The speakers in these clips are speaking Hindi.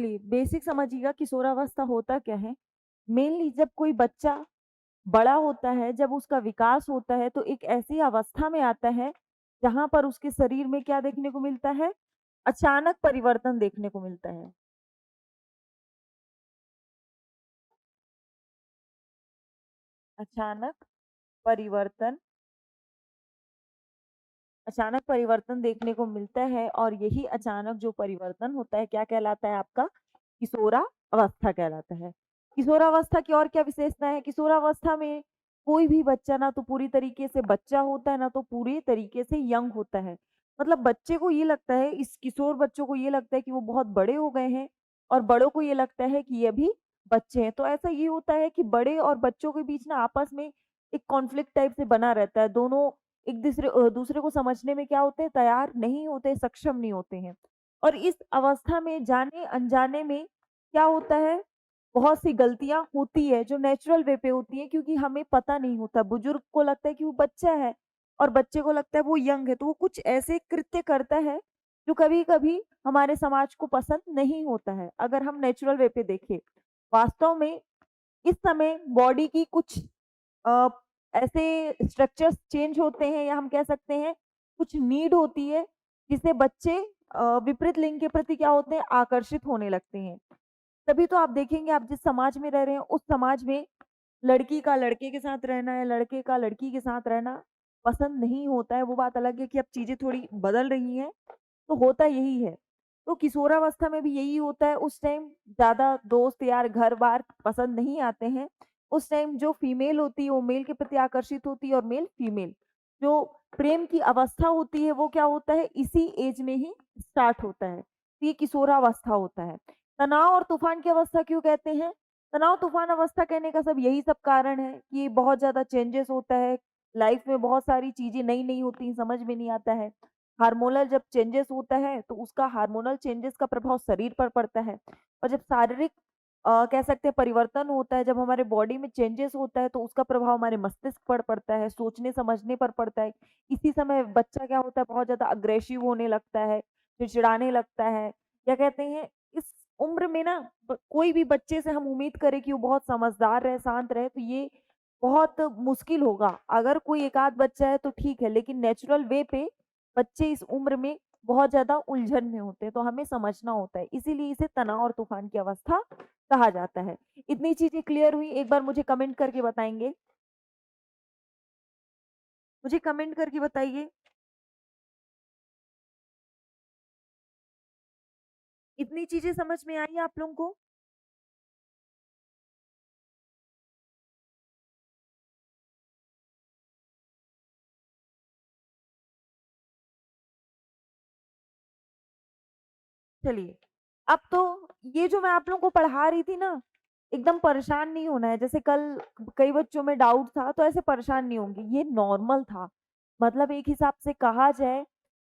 चलिए बेसिक समझिएगा किशोरावस्था होता क्या है। मेनली जब कोई बच्चा बड़ा होता है, जब उसका विकास होता है तो एक ऐसी अवस्था में आता है जहाँ पर उसके शरीर में क्या देखने को मिलता है, अचानक परिवर्तन देखने को मिलता है। अचानक परिवर्तन अचानक परिवर्तन देखने को मिलता है और यही अचानक जो परिवर्तन होता है क्या कहलाता है आपका? किशोरावस्था कहलाता है। किशोरावस्था की और क्या विशेषता है? किशोरावस्था में कोई भी बच्चा ना तो पूरी तरीके से बच्चा होता है, ना तो पूरी तरीके से यंग होता है। मतलब बच्चे को ये लगता है, इस किशोर बच्चों को ये लगता है कि वो बहुत बड़े हो गए हैं और बड़ों को ये लगता है कि ये अभी बच्चे हैं। तो ऐसा ये होता है कि बड़े और बच्चों के बीच ना आपस में एक कॉन्फ्लिक्ट टाइप से बना रहता है। दोनों दूसरे को समझने में क्या होते हैं, तैयार नहीं होते, सक्षम नहीं होते हैं। और इस अवस्था में जाने-अनजाने में क्या होता है, बहुत सी गलतियाँ होती है जो नेचुरल वे पे होती है क्योंकि हमें पता नहीं होता। बुजुर्ग को लगता है कि वो बच्चा है और बच्चे को लगता है वो यंग है, तो वो कुछ ऐसे कृत्य करता है जो कभी-कभी हमारे समाज को पसंद नहीं होता है। अगर हम नेचुरल वे पे देखें, वास्तव में इस समय बॉडी की कुछ अ, ऐसे स्ट्रक्चर्स चेंज होते हैं या हम कह सकते हैं कुछ नीड होती है जिससे बच्चे विपरीत लिंग के प्रति क्या होते हैं, आकर्षित होने लगते हैं। तभी तो आप देखेंगे, आप जिस समाज में रह रहे हैं उस समाज में लड़की का लड़के के साथ रहना या लड़के का लड़की के साथ रहना पसंद नहीं होता है। वो बात अलग है कि अब चीजें थोड़ी बदल रही हैं, तो होता यही है। तो किशोरावस्था में भी यही होता है, उस टाइम ज़्यादा दोस्त यार, घर-बार पसंद नहीं आते हैं। उस टाइम जो फीमेल होती है वो मेल के प्रति आकर्षित होती है और मेल फीमेल। जो प्रेम की अवस्था होती है वो क्या होता है, इसी एज में ही स्टार्ट होता है। तो ये किशोरावस्था होता है। तनाव और तूफ़ान की अवस्था क्यों कहते हैं? तनाव-तूफ़ान अवस्था कहने का सब यही सब कारण है कि बहुत ज़्यादा चेंजेस होता है, लाइफ में बहुत सारी चीज़ें नई-नई होती हैं, समझ में नहीं आता है। हार्मोनल जब चेंजेस होता है तो उसका हार्मोनल चेंजेस का प्रभाव शरीर पर पड़ता है और जब शारीरिक कह सकते हैं परिवर्तन होता है, जब हमारे बॉडी में चेंजेस होता है तो उसका प्रभाव हमारे मस्तिष्क पर पड़ता है, सोचने समझने पर पड़ता है। इसी समय बच्चा क्या होता है, बहुत ज़्यादा अग्रेसिव होने लगता है, चिड़चिड़ाने लगता है, या कहते हैं इस उम्र में ना कोई भी बच्चे से हम उम्मीद करें कि वो बहुत समझदार रहे, शांत रहे, तो ये बहुत मुश्किल होगा। अगर कोई एक आध बच्चा है तो ठीक है, लेकिन नेचुरल वे पे बच्चे इस उम्र में बहुत ज़्यादा उलझन में होते हैं, तो हमें समझना होता है। इसीलिए इसे तनाव और तूफ़ान की अवस्था कहा जाता है। इतनी चीज़ें क्लियर हुई, एक बार मुझे कमेंट करके बताएँगे? मुझे कमेंट करके बताइए, इतनी चीज़ें समझ में आई आप लोगों को? चलिए, अब तो ये जो मैं आप लोगों को पढ़ा रही थी ना, एकदम परेशान नहीं होना है। जैसे कल कई बच्चों में डाउट था, तो ऐसे परेशान नहीं होंगे, ये नॉर्मल था। मतलब एक हिसाब से कहा जाए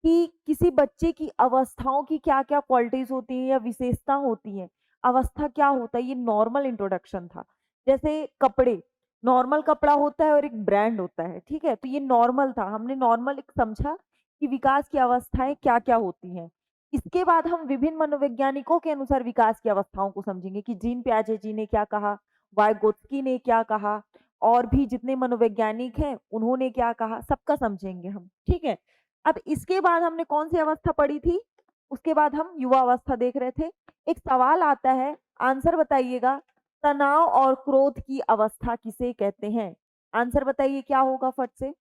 कि किसी बच्चे की अवस्थाओं की क्या-क्या क्वालिटीज़ होती हैं या विशेषता होती है। अवस्था क्या होता है, ये नॉर्मल इंट्रोडक्शन था। जैसे कपड़े, नॉर्मल कपड़ा होता है और एक ब्रांड होता है, ठीक है? तो ये नॉर्मल था, हमने नॉर्मल एक समझा कि विकास की अवस्थाएँ क्या-क्या होती हैं। इसके बाद हम विभिन्न मनोवैज्ञानिकों के अनुसार विकास की अवस्थाओं को समझेंगे कि जीन पियाजे जी ने क्या कहा, वाइगोत्स्की ने क्या कहा और भी जितने मनोवैज्ञानिक हैं, उन्होंने क्या कहा, सबका समझेंगे हम, ठीक है? अब इसके बाद हमने कौन-सी अवस्था पढ़ी थी? उसके बाद हम युवा अवस्था देख रहे थे। एक सवाल आता है, आंसर बताइएगा, तनाव और क्रोध की अवस्था किसे कहते हैं? आंसर बताइए क्या होगा फट से?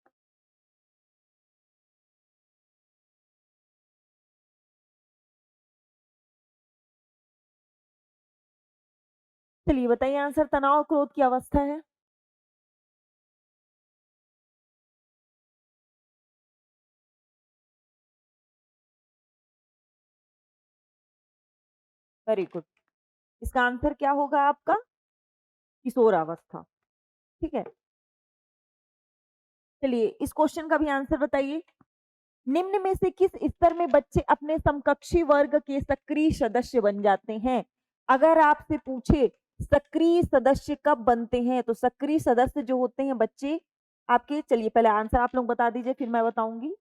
चलिए बताइए, आंसर तनाव और क्रोध की अवस्था है। Very good. इसका आंसर क्या होगा आपका? किशोरावस्था, ठीक है? चलिए इस क्वेश्चन का भी आंसर बताइए। निम्न में से किस स्तर में बच्चे अपने समकक्षी वर्ग के सक्रिय सदस्य बन जाते हैं? अगर आपसे पूछे सक्रिय सदस्य कब बनते हैं, तो सक्रिय सदस्य जो होते हैं बच्चे आपके, चलिए पहले आंसर आप लोग बता दीजिए फिर मैं बताऊंगी।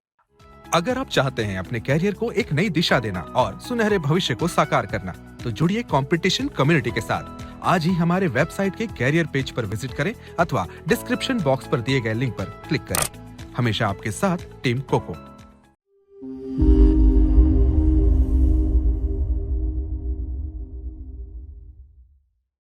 अगर आप चाहते हैं अपने कैरियर को एक नई दिशा देना और सुनहरे भविष्य को साकार करना, तो जुड़िए कंपटीशन कम्युनिटी के साथ। आज ही हमारे वेबसाइट के कैरियर पेज पर विजिट करें अथवा डिस्क्रिप्शन बॉक्स पर दिए गए लिंक पर क्लिक करें। हमेशा आपके साथ टीम कोको।